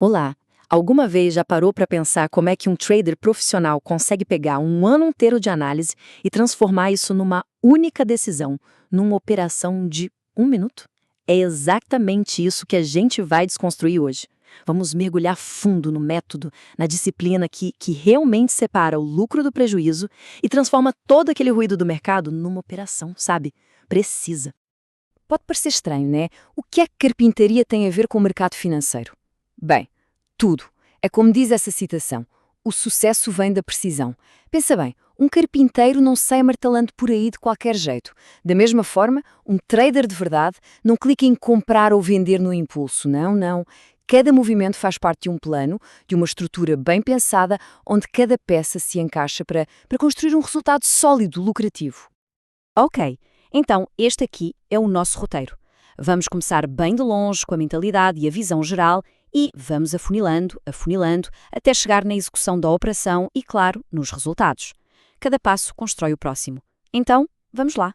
Olá! Alguma vez já parou para pensar como é que um trader profissional consegue pegar um ano inteiro de análise e transformar isso numa única decisão, numa operação de um minuto? É exatamente isso que a gente vai desconstruir hoje. Vamos mergulhar fundo no método, na disciplina que realmente separa o lucro do prejuízo e transforma todo aquele ruído do mercado numa operação, sabe? Precisa. Pode parecer estranho, né? O que é que carpintaria tem a ver com o mercado financeiro? Bem, tudo. É como diz essa citação: o sucesso vem da precisão. Pensa bem, um carpinteiro não sai martelando por aí de qualquer jeito. Da mesma forma, um trader de verdade não clica em comprar ou vender no impulso. Não, não. Cada movimento faz parte de um plano, de uma estrutura bem pensada, onde cada peça se encaixa para construir um resultado sólido, lucrativo. Ok, então este aqui é o nosso roteiro. Vamos começar bem de longe com a mentalidade e a visão geral e vamos afunilando, afunilando, até chegar na execução da operação e, claro, nos resultados. Cada passo constrói o próximo. Então, vamos lá.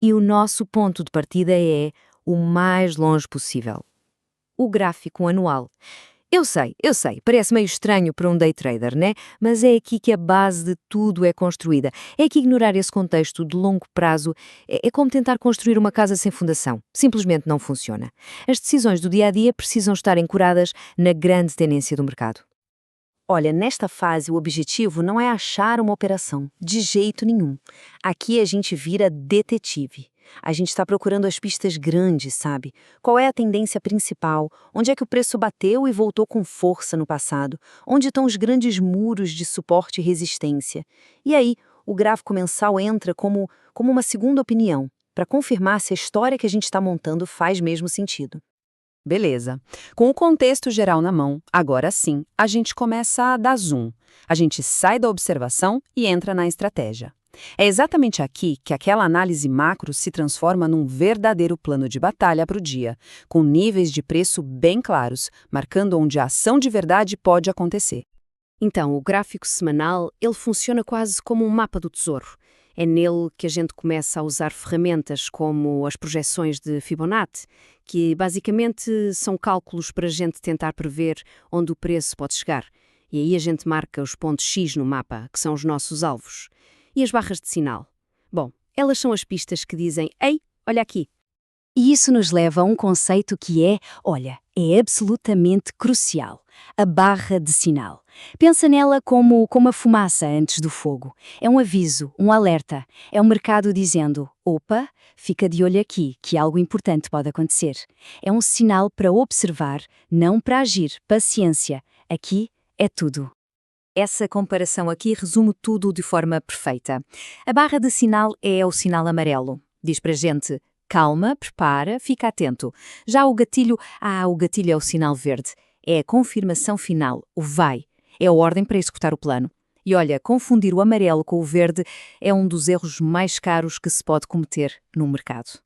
E o nosso ponto de partida é o mais longe possível. O gráfico anual. Eu sei, parece meio estranho para um day trader, né? Mas é aqui que a base de tudo é construída. É que ignorar esse contexto de longo prazo é como tentar construir uma casa sem fundação. Simplesmente não funciona. As decisões do dia a dia precisam estar ancoradas na grande tendência do mercado. Olha, nesta fase o objetivo não é achar uma operação, de jeito nenhum. Aqui a gente vira detetive. A gente está procurando as pistas grandes, sabe? Qual é a tendência principal? Onde é que o preço bateu e voltou com força no passado? Onde estão os grandes muros de suporte e resistência? E aí, o gráfico mensal entra como uma segunda opinião, para confirmar se a história que a gente está montando faz mesmo sentido. Beleza. Com o contexto geral na mão, agora sim, a gente começa a dar zoom. A gente sai da observação e entra na estratégia. É exatamente aqui que aquela análise macro se transforma num verdadeiro plano de batalha para o dia, com níveis de preço bem claros, marcando onde a ação de verdade pode acontecer. Então, o gráfico semanal, ele funciona quase como um mapa do tesouro. É nele que a gente começa a usar ferramentas como as projeções de Fibonacci, que basicamente são cálculos para a gente tentar prever onde o preço pode chegar. E aí a gente marca os pontos X no mapa, que são os nossos alvos. E as barras de sinal? Bom, elas são as pistas que dizem: "Ei, olha aqui." E isso nos leva a um conceito que é absolutamente crucial: a barra de sinal. Pensa nela como a fumaça antes do fogo. É um aviso, um alerta. É o mercado dizendo: opa, fica de olho aqui, que algo importante pode acontecer. É um sinal para observar, não para agir. Paciência. Aqui é tudo. Essa comparação aqui resume tudo de forma perfeita. A barra de sinal é o sinal amarelo. Diz para a gente: calma, prepara, fica atento. Já o gatilho é o sinal verde. É a confirmação final, o vai. É a ordem para executar o plano. E olha, confundir o amarelo com o verde é um dos erros mais caros que se pode cometer no mercado.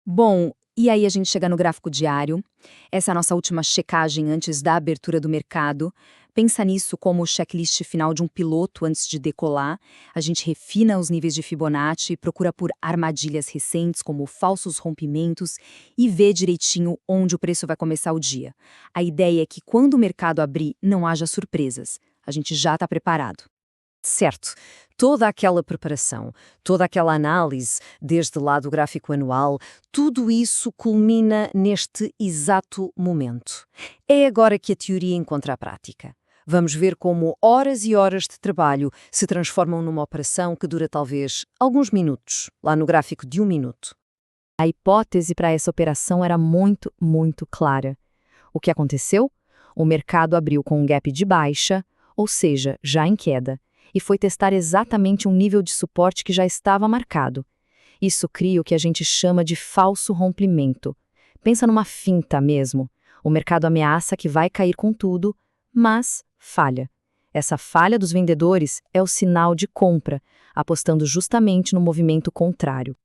Bom, e aí a gente chega no gráfico diário. Essa é a nossa última checagem antes da abertura do mercado. Pensa nisso como o checklist final de um piloto antes de decolar. A gente refina os níveis de Fibonacci, procura por armadilhas recentes como falsos rompimentos e vê direitinho onde o preço vai começar o dia. A ideia é que quando o mercado abrir não haja surpresas. A gente já está preparado. Certo, toda aquela preparação, toda aquela análise, desde lá do gráfico anual, tudo isso culmina neste exato momento. É agora que a teoria encontra a prática. Vamos ver como horas e horas de trabalho se transformam numa operação que dura talvez alguns minutos, lá no gráfico de um minuto. A hipótese para essa operação era muito, muito clara. O que aconteceu? O mercado abriu com um gap de baixa, ou seja, já em queda, e foi testar exatamente um nível de suporte que já estava marcado. Isso cria o que a gente chama de falso rompimento. Pensa numa finta mesmo. O mercado ameaça que vai cair com tudo, mas falha. Essa falha dos vendedores é o sinal de compra, apostando justamente no movimento contrário.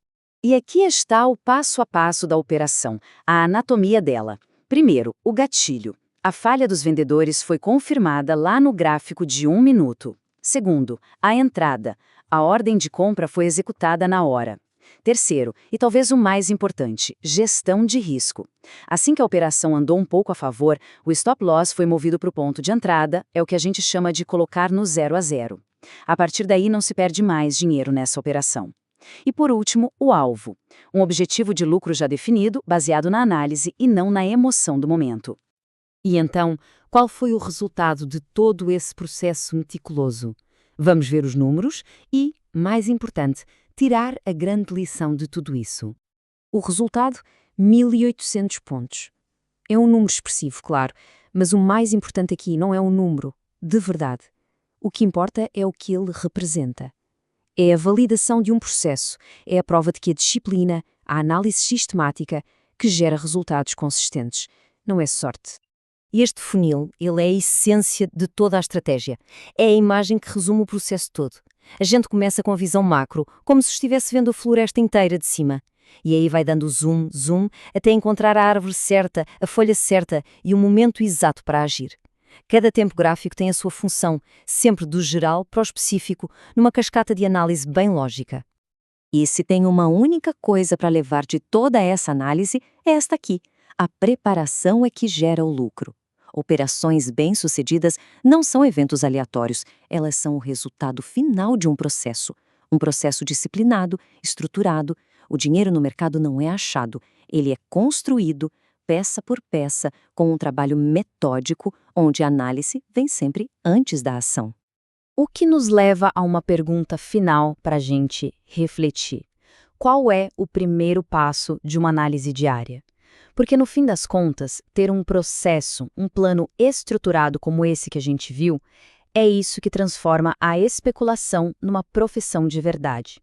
E aqui está o passo a passo da operação, a anatomia dela. Primeiro, o gatilho. A falha dos vendedores foi confirmada lá no gráfico de um minuto. Segundo, a entrada. A ordem de compra foi executada na hora. Terceiro, e talvez o mais importante, gestão de risco. Assim que a operação andou um pouco a favor, o stop loss foi movido para o ponto de entrada, é o que a gente chama de colocar no 0 a 0. A partir daí não se perde mais dinheiro nessa operação. E por último, o alvo. Um objetivo de lucro já definido, baseado na análise e não na emoção do momento. E então, qual foi o resultado de todo esse processo meticuloso? Vamos ver os números e, mais importante, tirar a grande lição de tudo isso. O resultado? 1.800 pontos. É um número expressivo, claro, mas o mais importante aqui não é o número, de verdade. O que importa é o que ele representa. É a validação de um processo, é a prova de que a disciplina, a análise sistemática, que gera resultados consistentes. Não é sorte. Este funil, ele é a essência de toda a estratégia. É a imagem que resume o processo todo. A gente começa com a visão macro, como se estivesse vendo a floresta inteira de cima. E aí vai dando zoom, zoom, até encontrar a árvore certa, a folha certa e o momento exato para agir. Cada tempo gráfico tem a sua função, sempre do geral para o específico, numa cascata de análise bem lógica. E se tem uma única coisa para levar de toda essa análise, é esta aqui. A preparação é que gera o lucro. Operações bem-sucedidas não são eventos aleatórios, elas são o resultado final de um processo disciplinado, estruturado. O dinheiro no mercado não é achado, ele é construído, peça por peça, com um trabalho metódico, onde a análise vem sempre antes da ação. O que nos leva a uma pergunta final para a gente refletir. Qual é o primeiro passo de uma análise diária? Porque, no fim das contas, ter um processo, um plano estruturado como esse que a gente viu, é isso que transforma a especulação numa profissão de verdade.